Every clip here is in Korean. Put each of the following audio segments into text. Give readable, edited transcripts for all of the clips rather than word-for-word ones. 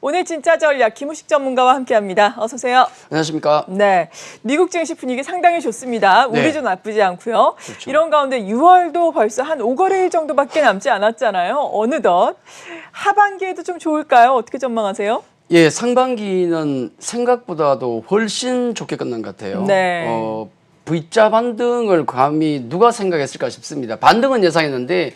오늘 진짜 전략 김우식 전문가와 함께합니다. 어서 오세요. 안녕하십니까. 네, 미국 증시 분위기 상당히 좋습니다. 우리도 나쁘지 않고요. 그렇죠. 이런 가운데 6월도 벌써 한 5거래일 정도밖에 남지 않았잖아요. 어느덧 하반기에도 좀 좋을까요? 어떻게 전망하세요? 예, 상반기는 생각보다도 훨씬 좋게 끝난 것 같아요. 네. V자 반등을 감히 누가 생각했을까 싶습니다. 반등은 예상했는데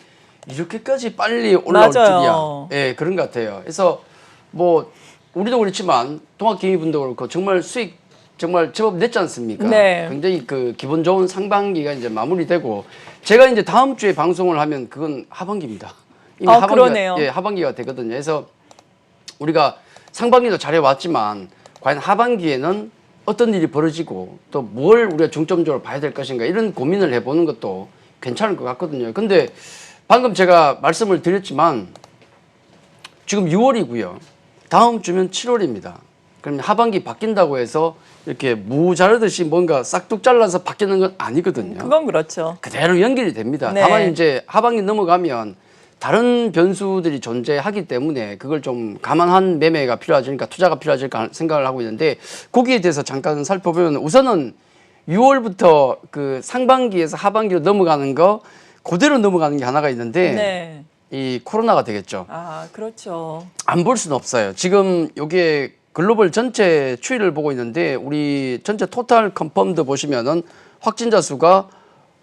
이렇게까지 빨리 올라올 맞아요. 줄이야. 예, 그런 것 같아요. 그래서 뭐 우리도 그렇지만 동학개미분도 그렇고 정말 수익 정말 제법 냈지 않습니까? 네. 굉장히 그 기분 좋은 상반기가 이제 마무리되고 제가 이제 다음 주에 방송을 하면 그건 하반기입니다. 이미 하반기가, 그러네요. 예, 하반기가 되거든요. 그래서 우리가 상반기도 잘해왔지만 과연 하반기에는 어떤 일이 벌어지고 또 뭘 우리가 중점적으로 봐야 될 것인가 이런 고민을 해보는 것도 괜찮을 것 같거든요. 근데 방금 제가 말씀을 드렸지만 지금 6월이고요. 다음 주면 7월입니다. 그럼 하반기 바뀐다고 해서 이렇게 무 자르듯이 뭔가 싹둑 잘라서 바뀌는 건 아니거든요. 그건 그렇죠. 그대로 연결이 됩니다. 네. 다만 이제 하반기 넘어가면 다른 변수들이 존재하기 때문에 그걸 좀 감안한 매매가 필요하니까 투자가 필요하니까 생각을 하고 있는데 거기에 대해서 잠깐 살펴보면 우선은 6월부터 그 상반기에서 하반기로 넘어가는 거 그대로 넘어가는 게 하나가 있는데 네. 이 코로나가 되겠죠. 아, 그렇죠. 안 볼 수는 없어요. 지금 요게 글로벌 전체 추이를 보고 있는데 우리 전체 토탈 컨펌드 보시면은 확진자 수가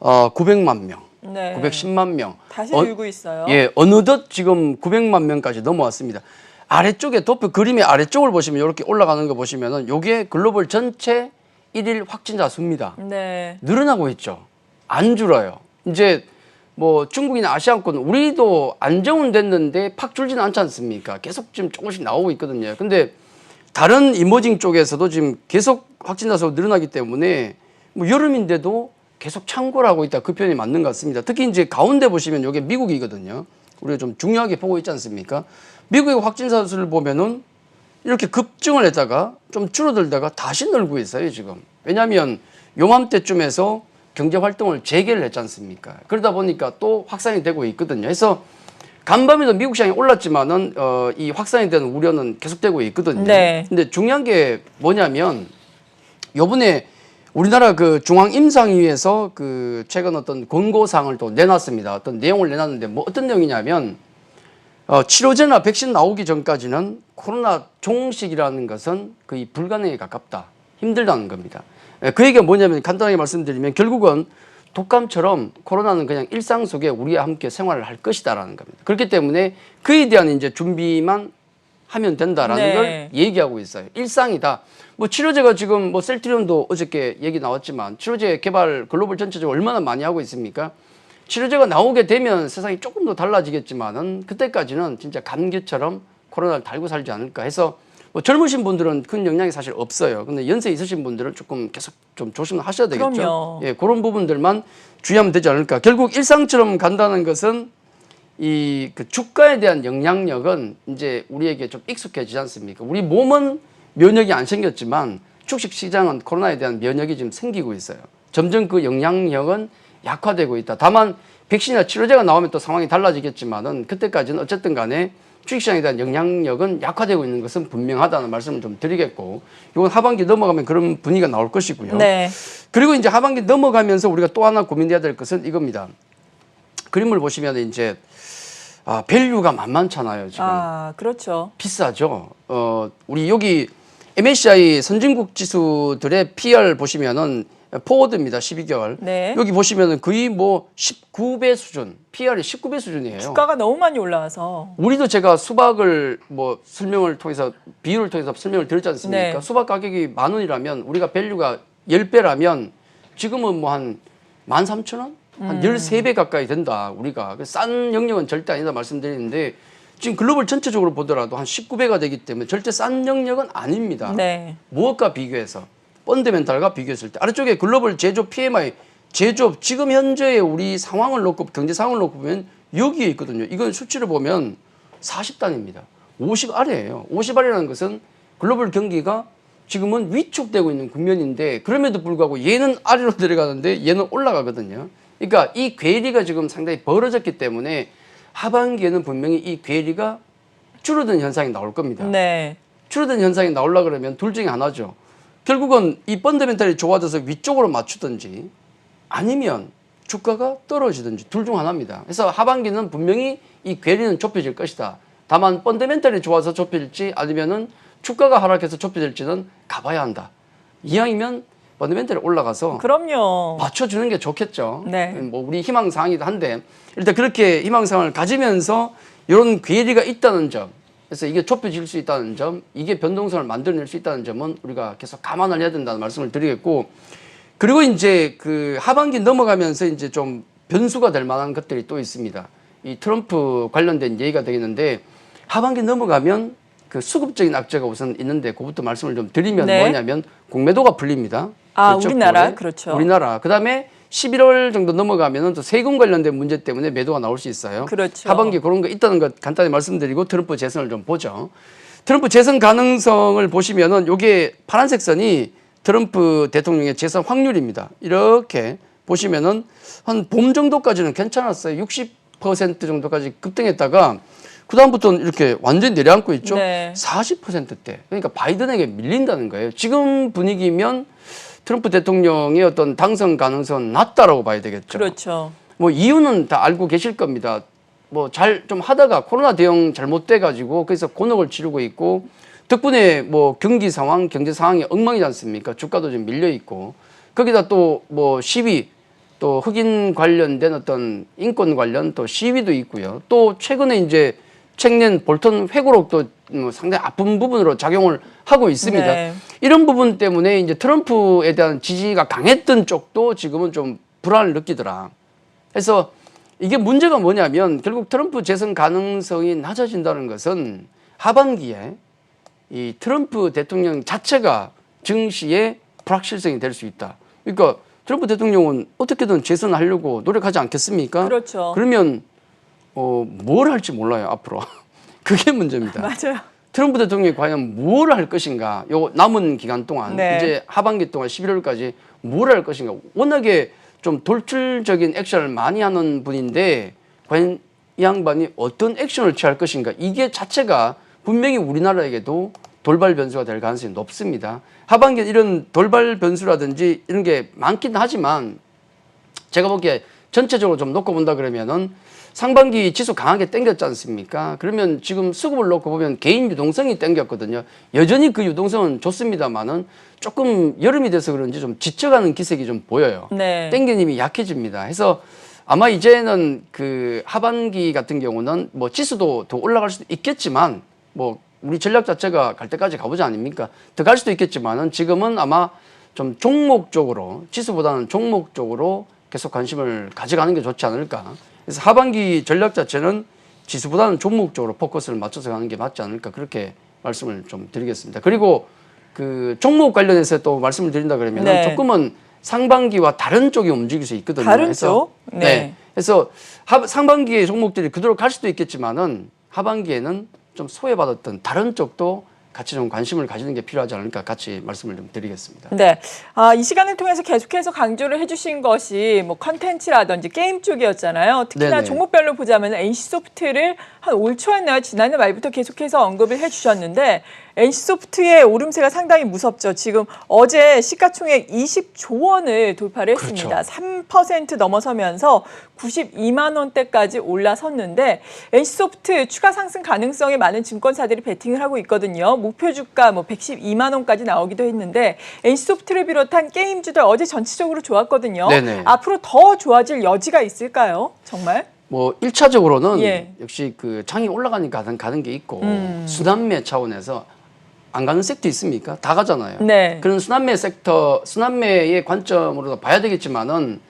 900만 명, 네. 910만 명. 다시 늘고 있어요. 예, 어느덧 지금 900만 명까지 넘어왔습니다. 아래쪽에 도표 그림의 아래쪽을 보시면 이렇게 올라가는 거 보시면은 요게 글로벌 전체 일일 확진자 수입니다. 네. 늘어나고 있죠. 안 줄어요. 이제 뭐 중국이나 아시아권 우리도 안정됐는데 팍 줄지는 않지 않습니까? 계속 지금 조금씩 나오고 있거든요. 근데 다른 이머징 쪽에서도 지금 계속 확진자 수가 늘어나기 때문에 뭐 여름인데도 계속 창궐 하고 있다. 그 표현이 맞는 것 같습니다. 특히 이제 가운데 보시면 이게 미국이거든요. 우리가 좀 중요하게 보고 있지 않습니까? 미국의 확진자 수를 보면은 이렇게 급증을 했다가 좀 줄어들다가 다시 늘고 있어요, 지금. 왜냐하면 요맘때쯤에서 경제 활동을 재개를 했지 않습니까? 그러다 보니까 또 확산이 되고 있거든요. 그래서 간밤에도 미국 시장이 올랐지만은 이 확산에 대한 우려는 계속되고 있거든요. 네. 근데 중요한 게 뭐냐면 요번에 우리나라 그 중앙임상위에서 그 최근 어떤 권고사항을 또 내놨습니다. 어떤 내용을 내놨는데 뭐 어떤 내용이냐면 치료제나 백신 나오기 전까지는 코로나 종식이라는 것은 거의 불가능에 가깝다. 힘들다는 겁니다. 그 얘기가 뭐냐면 간단하게 말씀드리면 결국은 독감처럼 코로나는 그냥 일상 속에 우리와 함께 생활을 할 것이다라는 겁니다. 그렇기 때문에 그에 대한 이제 준비만 하면 된다라는 네. 걸 얘기하고 있어요. 일상이다. 뭐 치료제가 지금 뭐 셀트리온도 어저께 얘기 나왔지만 치료제 개발 글로벌 전체적으로 얼마나 많이 하고 있습니까? 치료제가 나오게 되면 세상이 조금 더 달라지겠지만은 그때까지는 진짜 감기처럼 코로나를 달고 살지 않을까 해서 뭐 젊으신 분들은 큰 영향이 사실 없어요. 근데 연세 있으신 분들은 조금 계속 좀 조심하셔야 되겠죠. 그럼요. 예, 그런 부분들만 주의하면 되지 않을까. 결국 일상처럼 간다는 것은 이 그 주가에 대한 영향력은 이제 우리에게 좀 익숙해지지 않습니까? 우리 몸은 면역이 안 생겼지만 주식 시장은 코로나에 대한 면역이 지금 생기고 있어요. 점점 그 영향력은 약화되고 있다. 다만 백신이나 치료제가 나오면 또 상황이 달라지겠지만은 그때까지는 어쨌든 간에 주식시장에 대한 영향력은 약화되고 있는 것은 분명하다는 말씀을 좀 드리겠고, 이건 하반기 넘어가면 그런 분위기가 나올 것이고요. 네. 그리고 이제 하반기 넘어가면서 우리가 또 하나 고민해야 될 것은 이겁니다. 그림을 보시면 이제 밸류가 만만찮아요, 지금. 그렇죠. 비싸죠. 우리 여기 MSCI 선진국 지수들의 PR 보시면은 포워드입니다. 12개월. 네. 여기 보시면은 거의 뭐 19배 수준, PR이 19배 수준이에요. 주가가 너무 많이 올라와서. 우리도 제가 수박을 뭐 설명을 통해서 비율을 통해서 설명을 드렸지 않습니까? 네. 수박 가격이 10,000원이라면 우리가 밸류가 10배라면 지금은 뭐 한 13,000원? 한 13배 가까이 된다. 우리가 싼 영역은 절대 아니다 말씀드리는데 지금 글로벌 전체적으로 보더라도 한 19배가 되기 때문에 절대 싼 영역은 아닙니다. 네. 무엇과 비교해서? 펀드멘탈과 비교했을 때 아래쪽에 글로벌 제조업 PMI 제조업 지금 현재의 우리 상황을 놓고 경제 상황을 놓고 보면 여기에 있거든요. 이건 수치를 보면 40단입니다. 50 아래예요. 50 아래라는 것은 글로벌 경기가 지금은 위축되고 있는 국면인데 그럼에도 불구하고 얘는 아래로 내려가는데 얘는 올라가거든요. 그러니까 이 괴리가 지금 상당히 벌어졌기 때문에 하반기에는 분명히 이 괴리가 줄어든 현상이 나올 겁니다. 네. 줄어든 현상이 나오려 그러면 둘 중에 하나죠. 결국은 이 펀더멘탈이 좋아져서 위쪽으로 맞추든지 아니면 주가가 떨어지든지 둘 중 하나입니다. 그래서 하반기는 분명히 이 괴리는 좁혀질 것이다. 다만 펀더멘탈이 좋아서 좁혀질지 아니면은 주가가 하락해서 좁혀질지는 가봐야 한다. 이왕이면 펀더멘탈이 올라가서 그럼요. 맞춰주는 게 좋겠죠. 네. 뭐 우리 희망사항이긴 한데 일단 그렇게 희망사항을 가지면서 이런 괴리가 있다는 점, 그래서 이게 좁혀질 수 있다는 점, 이게 변동성을 만들어낼 수 있다는 점은 우리가 계속 감안을 해야 된다는 말씀을 드리겠고, 그리고 이제 그 하반기 넘어가면서 이제 좀 변수가 될 만한 것들이 또 있습니다. 이 트럼프 관련된 얘기가 되겠는데 하반기 넘어가면 그 수급적인 악재가 우선 있는데 그것부터 말씀을 좀 드리면 네. 뭐냐면 공매도가 풀립니다. 아, 그렇죠? 우리나라 9월에. 그렇죠. 우리나라. 그다음에 11월 정도 넘어가면은 또 세금 관련된 문제 때문에 매도가 나올 수 있어요. 그렇죠. 하반기 그런 거 있다는 것 간단히 말씀드리고 트럼프 재선을 좀 보죠. 트럼프 재선 가능성을 보시면은 요게 파란색 선이 트럼프 대통령의 재선 확률입니다. 이렇게 보시면은 한 봄 정도까지는 괜찮았어요. 60% 정도까지 급등했다가 그다음부터는 이렇게 완전히 내려앉고 있죠. 네. 40%대. 그러니까 바이든에게 밀린다는 거예요. 지금 분위기면 트럼프 대통령의 어떤 당선 가능성은 낮다라고 봐야 되겠죠. 그렇죠. 뭐 이유는 다 알고 계실 겁니다. 뭐 잘 좀 하다가 코로나 대응 잘못돼 가지고 그래서 곤혹을 치르고 있고 덕분에 뭐 경기 상황, 경제 상황이 엉망이지 않습니까? 주가도 좀 밀려 있고 거기다 또 뭐 시위 또 흑인 관련된 어떤 인권 관련 또 시위도 있고요. 또 최근에 이제 책낸 볼턴 회고록도 상당히 아픈 부분으로 작용을 하고 있습니다. 네. 이런 부분 때문에 이제 트럼프에 대한 지지가 강했던 쪽도 지금은 좀 불안을 느끼더라. 그래서 이게 문제가 뭐냐면 결국 트럼프 재선 가능성이 낮아진다는 것은 하반기에 이 트럼프 대통령 자체가 증시의 불확실성이 될 수 있다. 그러니까 트럼프 대통령은 어떻게든 재선하려고 노력하지 않겠습니까? 그렇죠. 그러면 뭘 할지 몰라요, 앞으로. 그게 문제입니다. 맞아요. 트럼프 대통령이 과연 뭘 할 것인가, 요 남은 기간 동안, 네. 이제 하반기 동안 11월까지 뭘 할 것인가. 워낙에 좀 돌출적인 액션을 많이 하는 분인데, 과연 이 양반이 어떤 액션을 취할 것인가. 이게 자체가 분명히 우리나라에게도 돌발 변수가 될 가능성이 높습니다. 하반기에 이런 돌발 변수라든지 이런 게 많긴 하지만, 제가 보기에 전체적으로 좀 놓고 본다 그러면은 상반기 지수 강하게 땡겼지 않습니까? 그러면 지금 수급을 놓고 보면 개인 유동성이 땡겼거든요. 여전히 그 유동성은 좋습니다만은 조금 여름이 돼서 그런지 좀 지쳐가는 기색이 좀 보여요. 네. 땡긴 힘이 약해집니다. 해서 아마 이제는 그 하반기 같은 경우는 뭐 지수도 더 올라갈 수도 있겠지만 뭐 우리 전략 자체가 갈 때까지 가보자 아닙니까? 더 갈 수도 있겠지만은 지금은 아마 좀 종목적으로 지수보다는 종목적으로 계속 관심을 가져가는 게 좋지 않을까. 그래서 하반기 전략 자체는 지수보다는 종목적으로 포커스를 맞춰서 가는 게 맞지 않을까 그렇게 말씀을 좀 드리겠습니다. 그리고 그 종목 관련해서 또 말씀을 드린다 그러면 네. 조금은 상반기와 다른 쪽이 움직일 수 있거든요. 다른 그래서, 쪽? 네. 그래서 상반기의 종목들이 그대로 갈 수도 있겠지만은 하반기에는 좀 소외받았던 다른 쪽도 같이 좀 관심을 가지는 게 필요하지 않을까 같이 말씀을 좀 드리겠습니다. 네. 이 시간을 통해서 계속해서 강조를 해주신 것이 뭐 컨텐츠라든지 게임 쪽이었잖아요. 특히나 네네. 종목별로 보자면 NC소프트를 한 올 초였나요? 지난해 말부터 계속해서 언급을 해주셨는데 NC소프트의 오름세가 상당히 무섭죠. 지금 어제 시가총액 20조 원을 돌파를 했습니다. 그렇죠. 3% 넘어서면서 92만 원대까지 올라섰는데 NC소프트 추가 상승 가능성에 많은 증권사들이 베팅을 하고 있거든요. 목표 주가 뭐 112만 원까지 나오기도 했는데 NC소프트를 비롯한 게임주들 어제 전체적으로 좋았거든요. 네네. 앞으로 더 좋아질 여지가 있을까요? 정말? 뭐 1차적으로는 예. 역시 그 장이 올라가니까 가는 게 있고 순환매 차원에서 안 가는 섹터 있습니까? 다 가잖아요. 네. 그런 순환매 섹터, 순환매의 관점으로 봐야 되겠지만은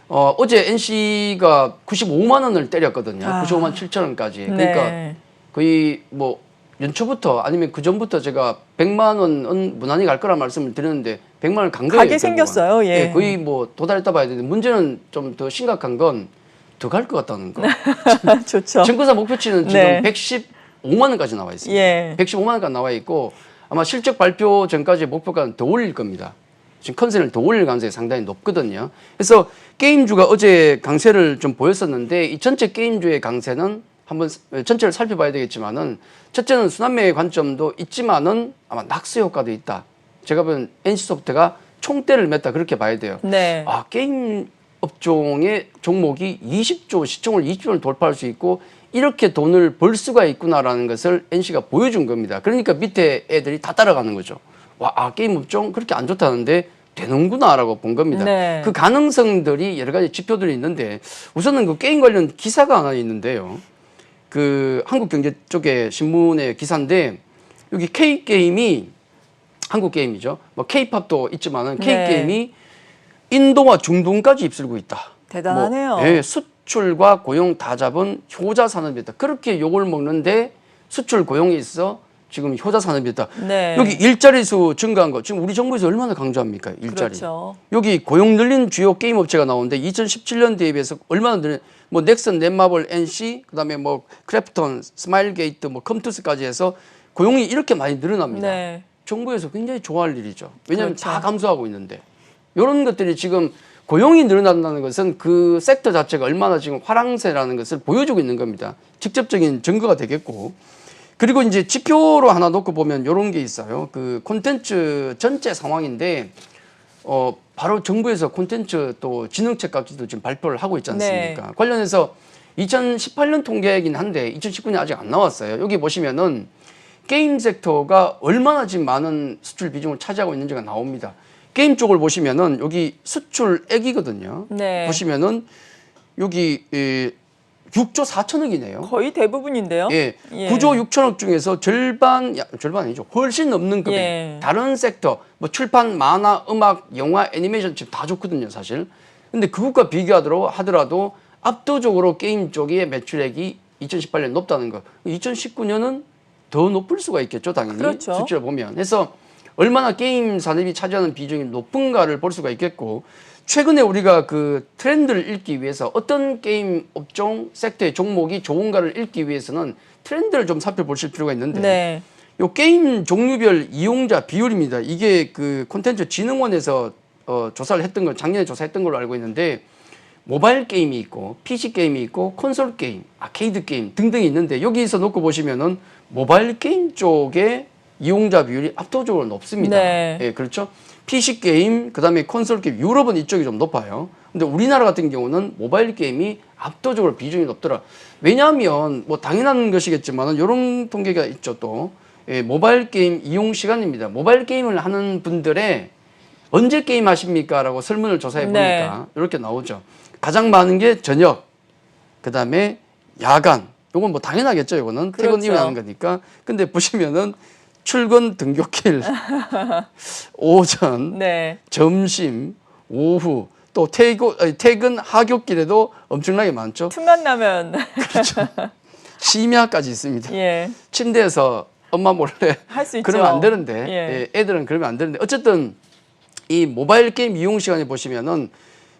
어제 NC가 95만 원을 때렸거든요. 95만 7천 원까지. 그러니까 네. 거의 뭐 연초부터 아니면 그 전부터 제가 100만 원은 무난히 갈 거란 말씀을 드렸는데 100만 원을 간 거예요. 가게 생겼어요. 예. 거의 뭐 도달했다 봐야 되는데 문제는 좀 더 심각한 건 더 갈 것 같다는 거. 좋죠. 증권사 목표치는 지금 네. 115만 원까지 나와 있습니다. 예. 115만 원까지 나와 있고 아마 실적 발표 전까지 목표가는 더 올릴 겁니다. 지금 컨센을 더 올릴 가능성이 상당히 높거든요. 그래서 게임주가 어제 강세를 좀 보였었는데 이 전체 게임주의 강세는 한번 전체를 살펴봐야 되겠지만은 첫째는 순환매의 관점도 있지만은 아마 낙수 효과도 있다. 제가 본 NC소프트가 총대를 맸다 그렇게 봐야 돼요. 네. 아, 게임 업종의 종목이 20조 시총을 20조를 돌파할 수 있고 이렇게 돈을 벌 수가 있구나라는 것을 NC가 보여준 겁니다. 그러니까 밑에 애들이 다 따라가는 거죠. 와, 아, 게임 업종 그렇게 안 좋다는데 되는구나라고 본 겁니다. 네. 그 가능성들이 여러 가지 지표들이 있는데 우선은 그 게임 관련 기사가 하나 있는데요. 그 한국경제 쪽의 신문의 기사인데 여기 K게임이 한국 게임이죠. 뭐 K팝도 있지만은 K게임이 인도와 중동까지 휩쓸고 있다. 대단하네요. 뭐, 네, 수출과 고용 다 잡은 효자 산업이다. 그렇게 욕을 먹는데 수출 고용에 있어 지금 효자 산업이다. 네. 여기 일자리 수 증가한 거 지금 우리 정부에서 얼마나 강조합니까? 일자리. 그렇죠. 여기 고용 늘린 주요 게임 업체가 나오는데 2017년 대비해서 얼마나 늘린 뭐 넥슨, 넷마블, NC, 그다음에 뭐 크래프톤, 스마일게이트, 뭐 컴투스까지 해서 고용이 이렇게 많이 늘어납니다. 네. 정부에서 굉장히 좋아할 일이죠. 왜냐하면 그렇죠. 다 감소하고 있는데 이런 것들이 지금 고용이 늘어난다는 것은 그 섹터 자체가 얼마나 지금 화랑세라는 것을 보여주고 있는 겁니다. 직접적인 증거가 되겠고 그리고 이제 지표로 하나 놓고 보면 이런 게 있어요. 그 콘텐츠 전체 상황인데 바로 정부에서 콘텐츠 또 진흥책까지도 지금 발표를 하고 있지 않습니까? 네. 관련해서 2018년 통계이긴 한데 2019년 아직 안 나왔어요. 여기 보시면은 게임 섹터가 얼마나 지금 많은 수출 비중을 차지하고 있는지가 나옵니다. 게임 쪽을 보시면은 여기 수출액이거든요. 네. 보시면은 여기 6조 4천억이네요. 거의 대부분인데요. 예, 9조 6천억 중에서 절반 아니죠. 훨씬 넘는 금액. 예. 다른 섹터, 뭐 출판, 만화, 음악, 영화, 애니메이션 지금 다 좋거든요, 사실. 근데 그것과 비교하더라도 압도적으로 게임 쪽의 매출액이 2018년 높다는 거. 2019년은 더 높을 수가 있겠죠, 당연히. 그렇죠. 수치를 보면. 그래서 얼마나 게임 산업이 차지하는 비중이 높은가를 볼 수가 있겠고, 최근에 우리가 그 트렌드를 읽기 위해서 어떤 게임 업종 섹터의 종목이 좋은가를 읽기 위해서는 트렌드를 좀 살펴보실 필요가 있는데 네. 요 게임 종류별 이용자 비율입니다. 이게 그 콘텐츠 진흥원에서 조사를 했던 걸 작년에 조사했던 걸로 알고 있는데 모바일 게임이 있고 PC 게임이 있고 콘솔 게임, 아케이드 게임 등등이 있는데 여기서 놓고 보시면은 모바일 게임 쪽의 이용자 비율이 압도적으로 높습니다. 네. 예, 그렇죠. PC 게임, 그다음에 콘솔 게임, 유럽은 이쪽이 좀 높아요. 근데 우리나라 같은 경우는 모바일 게임이 압도적으로 비중이 높더라. 왜냐하면 뭐 당연한 것이겠지만은 이런 통계가 있죠. 또 모바일 게임 이용 시간입니다. 모바일 게임을 하는 분들의 언제 게임 하십니까?라고 설문을 조사해 보니까 이렇게 나오죠. 가장 많은 게 저녁, 그다음에 야간. 요건 뭐 당연하겠죠. 요거는 퇴근 이후에 하는 거니까. 근데 보시면은 출근 등굣길, 오전, 네. 점심, 오후, 또 퇴근 하굣길에도 엄청나게 많죠. 틈만 나면 그렇죠. 심야까지 있습니다. 예. 침대에서 엄마 몰래 할 수 있죠. 그러면 안 되는데 예. 애들은 그러면 안 되는데 어쨌든 이 모바일 게임 이용 시간에 보시면은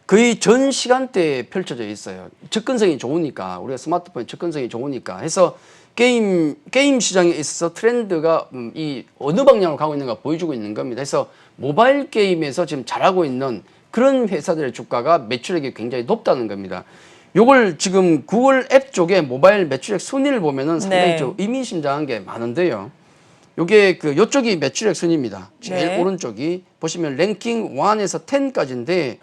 거의 전 시간대에 펼쳐져 있어요. 접근성이 좋으니까 우리가 스마트폰의 접근성이 좋으니까 해서 게임 시장에 있어서 트렌드가 이 어느 방향으로 가고 있는가 보여주고 있는 겁니다. 그래서 모바일 게임에서 지금 잘하고 있는 그런 회사들의 주가가 매출액이 굉장히 높다는 겁니다. 요걸 지금 구글 앱 쪽에 모바일 매출액 순위를 보면은 상당히 네. 좀 의미심장한 게 많은데요. 요게 요쪽이 매출액 순위입니다. 제일 네. 오른쪽이 보시면 랭킹 1에서 10까지인데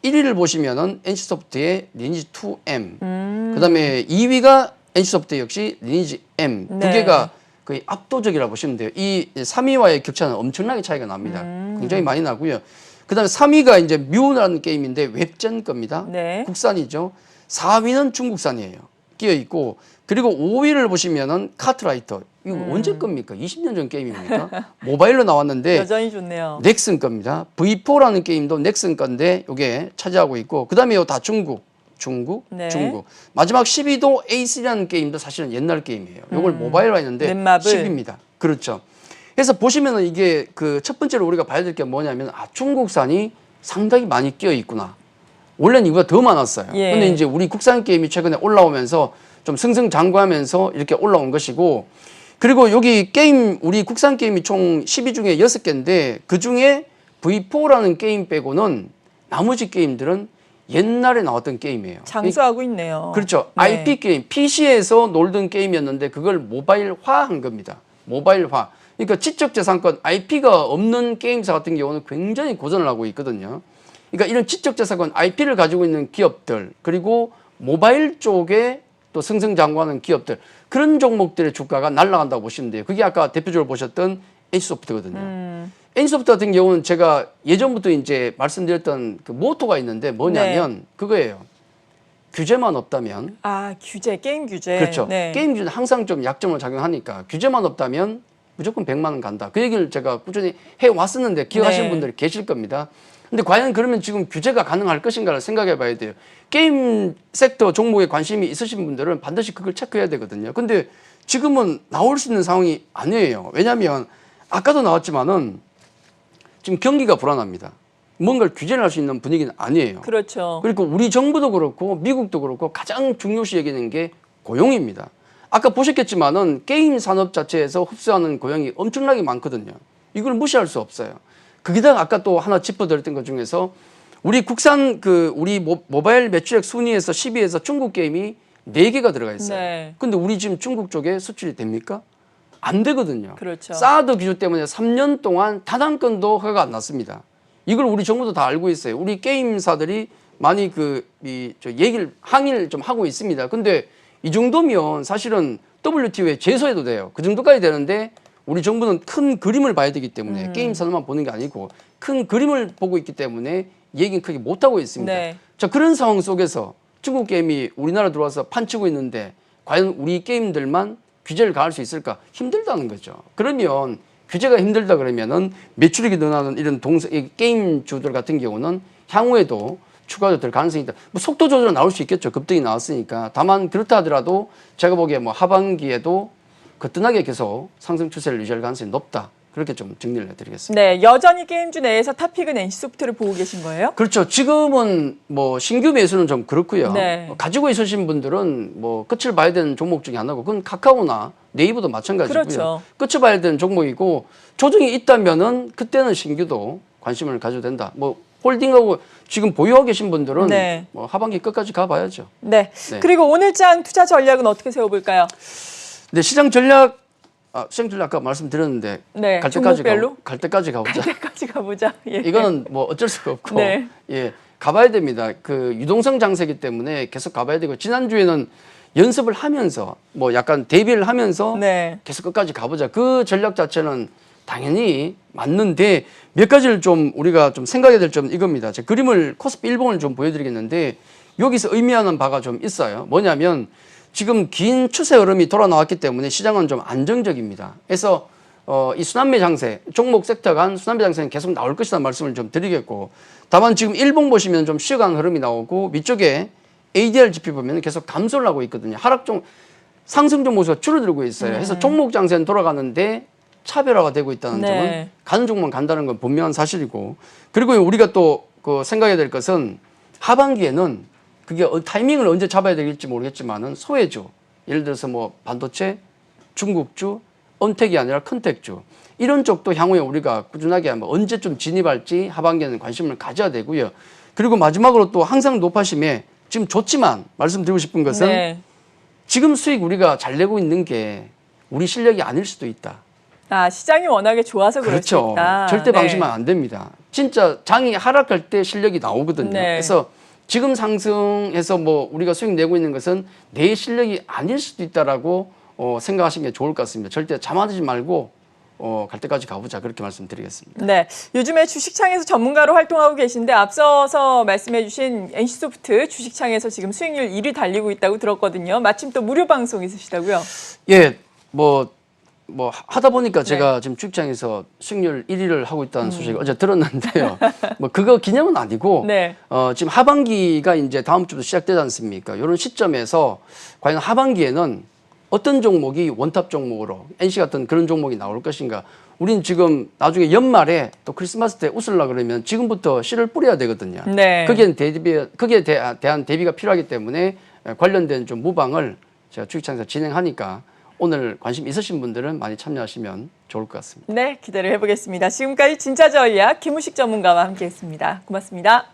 1위를 보시면은 NC소프트의 리니지 2M. 그다음에 2위가 NC소프트 역시 리니지 M. 두 네. 개가 거의 압도적이라고 보시면 돼요. 이 3위와의 격차는 엄청나게 차이가 납니다. 굉장히 많이 나고요. 그다음에 3위가 이제 뮤라는 게임인데 웹젠 겁니다. 네. 국산이죠. 4위는 중국산이에요. 끼어 있고 그리고 5위를 보시면은 카트라이터. 이거 언제 겁니까? 20년 전 게임입니까? 모바일로 나왔는데 여전히 좋네요. 넥슨 겁니다. V4라는 게임도 넥슨 건데 이게 차지하고 있고 그다음에 이거 다 중국. 네. 마지막 10위도 A3라는 게임도 사실은 옛날 게임이에요. 이걸 모바일로 했는데 넷마블. 10위입니다. 그렇죠. 그래서 보시면은 이게 그 첫 번째로 우리가 봐야 될 게 뭐냐면 중국산이 상당히 많이 끼어 있구나. 원래는 이거가 더 많았어요. 예. 근데 이제 우리 국산 게임이 최근에 올라오면서 좀 승승장구하면서 이렇게 올라온 것이고 그리고 여기 게임 우리 국산 게임이 총 10위 중에 6개인데 그중에 V4라는 게임 빼고는 나머지 게임들은 옛날에 나왔던 게임이에요. 장수하고 있네요. 그렇죠. 네. IP 게임, PC에서 놀던 게임이었는데 그걸 모바일화한 겁니다. 모바일화. 그러니까 지적재산권 IP가 없는 게임사 같은 경우는 굉장히 고전을 하고 있거든요. 그러니까 이런 지적재산권 IP를 가지고 있는 기업들 그리고 모바일 쪽에 또 승승장구하는 기업들 그런 종목들의 주가가 날아간다고 보시면 돼요. 그게 아까 대표적으로 보셨던 NC소프트거든요. NC소프트 같은 경우는 제가 예전부터 이제 말씀드렸던 그 모토가 있는데 뭐냐면 그거예요. 규제만 없다면 규제, 게임 규제. 그렇죠. 네. 게임 규제는 항상 좀 약점을 작용하니까 규제만 없다면 무조건 100만 원 간다. 그 얘기를 제가 꾸준히 해왔었는데 기억하시는 네. 분들이 계실 겁니다. 근데 과연 그러면 지금 규제가 가능할 것인가를 생각해 봐야 돼요. 게임 섹터 종목에 관심이 있으신 분들은 반드시 그걸 체크해야 되거든요. 근데 지금은 나올 수 있는 상황이 아니에요. 왜냐하면 아까도 나왔지만은 지금 경기가 불안합니다. 뭔가를 규제를 할 수 있는 분위기는 아니에요. 그렇죠. 그리고 우리 정부도 그렇고 미국도 그렇고 가장 중요시 여기는 게 고용입니다. 아까 보셨겠지만은 게임 산업 자체에서 흡수하는 고용이 엄청나게 많거든요. 이걸 무시할 수 없어요. 거기다가 아까 또 하나 짚어드렸던 것 중에서 우리 국산 우리 모바일 매출액 순위에서 10위에서 중국 게임이 4개가 들어가 있어요. 네. 근데 우리 지금 중국 쪽에 수출이 됩니까? 안 되거든요. 그렇죠. 사드 기준 때문에 3년 동안 단 한 건도 허가가 안 났습니다. 이걸 우리 정부도 다 알고 있어요. 우리 게임사들이 많이 항의를 좀 하고 있습니다. 근데 이 정도면 사실은 WTO에 제소해도 돼요. 그 정도까지 되는데 우리 정부는 큰 그림을 봐야 되기 때문에 게임 산업만 보는 게 아니고 큰 그림을 보고 있기 때문에 얘기는 크게 못하고 있습니다. 네. 자, 그런 상황 속에서 중국 게임이 우리나라 들어와서 판치고 있는데 과연 우리 게임들만 규제를 가할 수 있을까? 힘들다는 거죠. 그러면 규제가 힘들다 그러면은 매출액이 늘어나는 이런 게임주들 같은 경우는 향후에도 추가로 될 가능성이 있다. 뭐 속도 조절은 나올 수 있겠죠. 급등이 나왔으니까. 다만 그렇다 하더라도 제가 보기에 뭐 하반기에도 거뜬하게 계속 상승 추세를 유지할 가능성이 높다. 그렇게 좀 정리를 해드리겠습니다. 네, 여전히 게임주 내에서 탑픽은 NC소프트를 보고 계신 거예요? 그렇죠. 지금은 뭐 신규 매수는 좀 그렇고요. 네. 가지고 있으신 분들은 뭐 끝을 봐야 되는 종목 중에 하나고 그건 카카오나 네이버도 마찬가지고요. 그렇죠. 끝을 봐야 되는 종목이고 조정이 있다면은 그때는 신규도 관심을 가져도 된다. 뭐 홀딩하고 지금 보유하고 계신 분들은 네. 뭐 하반기 끝까지 가봐야죠. 네. 네. 그리고 오늘장 투자 전략은 어떻게 세워볼까요? 네, 시장 전략 아까 말씀드렸는데 네, 갈 때까지 종목별로? 갈 때까지 가보자. 때까지 가보자. 예. 이거는 뭐 어쩔 수가 없고 네. 예 가봐야 됩니다. 그 유동성 장세기 때문에 계속 가봐야 되고 지난주에는 연습을 하면서 뭐 약간 대비를 하면서 네. 계속 끝까지 가보자. 그 전략 자체는 당연히 맞는데 몇 가지를 좀 우리가 좀 생각해야 될 점은 이겁니다. 제 그림을 코스피 일봉을 좀 보여드리겠는데 여기서 의미하는 바가 좀 있어요. 뭐냐면 지금 긴 추세 흐름이 돌아 나왔기 때문에 시장은 좀 안정적입니다. 그래서 이 순환매 장세, 종목 섹터 간 순환매 장세는 계속 나올 것이라는 말씀을 좀 드리겠고 다만 지금 일봉 보시면 좀 쉬어가는 흐름이 나오고 위쪽에 ADR 지표 보면 계속 감소를 하고 있거든요. 상승 종목수가 줄어들고 있어요. 그래서 종목 장세는 돌아가는데 차별화가 되고 있다는 네. 점은 가는 종목만 간다는 건 분명한 사실이고 그리고 우리가 또 생각해야 될 것은 하반기에는 그게 타이밍을 언제 잡아야 될지 모르겠지만은 소외주, 예를 들어서 뭐 반도체, 중국주, 언택이 아니라 컨택주 이런 쪽도 향후에 우리가 꾸준하게 한번 언제쯤 진입할지 하반기에는 관심을 가져야 되고요. 그리고 마지막으로 또 항상 노파심에 지금 좋지만 말씀드리고 싶은 것은 네. 지금 수익 우리가 잘 내고 있는 게 우리 실력이 아닐 수도 있다. 시장이 워낙에 좋아서 그럴 수 그렇죠. 있다. 절대 네. 방심하면 안 됩니다. 진짜 장이 하락할 때 실력이 나오거든요. 네. 그래서 지금 상승해서 뭐 우리가 수익 내고 있는 것은 내 실력이 아닐 수도 있다라고 생각하시는 게 좋을 것 같습니다. 절대 잠아들지 말고 갈 때까지 가보자 그렇게 말씀드리겠습니다. 네, 요즘에 주식창에서 전문가로 활동하고 계신데 앞서서 말씀해주신 NC소프트 주식창에서 지금 수익률 1위 달리고 있다고 들었거든요. 마침 또 무료 방송 있으시다고요? 예, 뭐 하다 보니까 제가 지금 주식창에서 수익률 1위를 하고 있다는 소식을 어제 들었는데요. 뭐 그거 기념은 아니고 네. 지금 하반기가 이제 다음 주부터 시작되지 않습니까? 이런 시점에서 과연 하반기에는 어떤 종목이 원탑 종목으로 NC 같은 그런 종목이 나올 것인가? 우린 지금 나중에 연말에 또 크리스마스 때 웃으려고 그러면 지금부터 씨를 뿌려야 되거든요. 네. 거기에 대한 대비가 필요하기 때문에 관련된 좀 무방을 제가 주식창에서 진행하니까 오늘 관심 있으신 분들은 많이 참여하시면 좋을 것 같습니다. 네, 기대를 해보겠습니다. 지금까지 진짜 전략 김우식 전문가와 함께했습니다. 고맙습니다.